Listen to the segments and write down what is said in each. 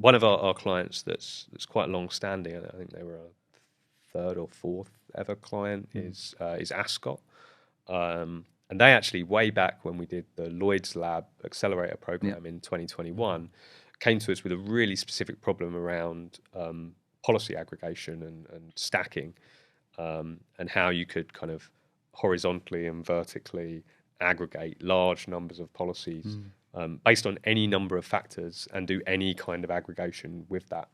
one of our clients that's quite long-standing, I think they were a third or fourth ever client, is Ascot. And they actually, way back when we did the Lloyd's Lab Accelerator program in 2021, came to us with a really specific problem around policy aggregation and stacking, and how you could kind of horizontally and vertically aggregate large numbers of policies based on any number of factors and do any kind of aggregation with that.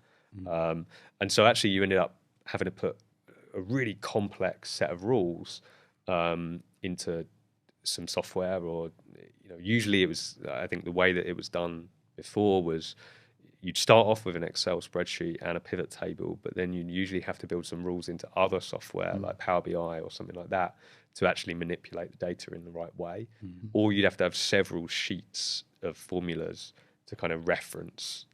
And so actually you ended up having to put a really complex set of rules into some software, or usually it was, I think the way that it was done before was you'd start off with an Excel spreadsheet and a pivot table, but then you'd usually have to build some rules into other software like Power BI or something like that to actually manipulate the data in the right way. Or you'd have to have several sheets of formulas to kind of reference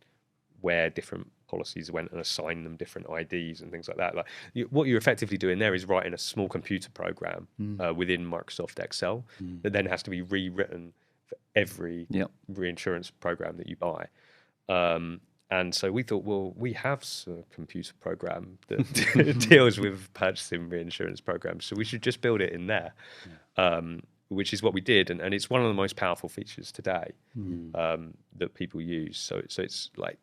where different policies went and assign them different IDs and things like that. Like what you're effectively doing there is writing a small computer program within Microsoft Excel that then has to be rewritten for every reinsurance program that you buy. And so we thought, well, we have a computer program that deals with purchasing reinsurance programs, so we should just build it in there, which is what we did. And it's one of the most powerful features today that people use. So it's like,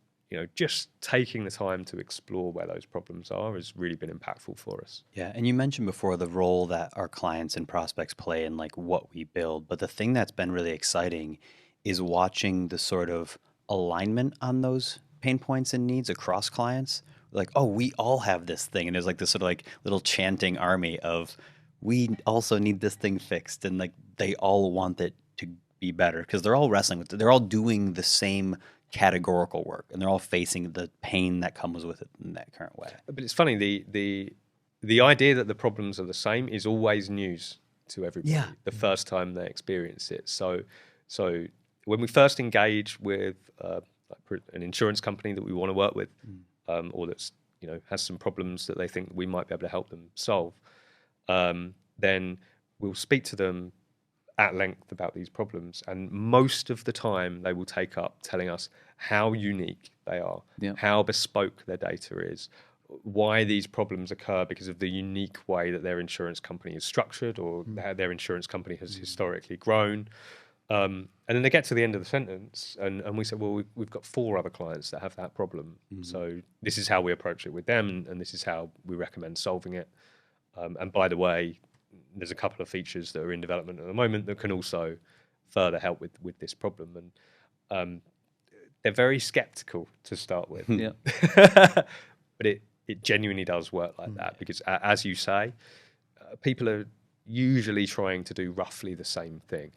just taking the time to explore where those problems are has really been impactful for us. Yeah, and you mentioned before the role that our clients and prospects play in like what we build. But the thing that's been really exciting is watching the sort of alignment on those pain points and needs across clients. Like, oh, we all have this thing. And there's like this sort of like little chanting army of, we also need this thing fixed. And like, they all want it to be better because they're all wrestling with it. They're all doing the same categorical work, and they're all facing the pain that comes with it in that current way. But it's funny, the idea that the problems are the same is always news to everybody the first time they experience it. So when we first engage with an insurance company that we want to work with, or that's has some problems that they think we might be able to help them solve, then we'll speak to them at length about these problems, and most of the time they will take up telling us how unique they are, how bespoke their data is, why these problems occur because of the unique way that their insurance company is structured, or how their insurance company has historically grown. And then they get to the end of the sentence, and we say, well, we've got 4 other clients that have that problem. So this is how we approach it with them, and this is how we recommend solving it. And by the way, there's a couple of features that are in development at the moment that can also further help with this problem. And they're very skeptical to start with. But it genuinely does work like that, because as you say, people are usually trying to do roughly the same thing.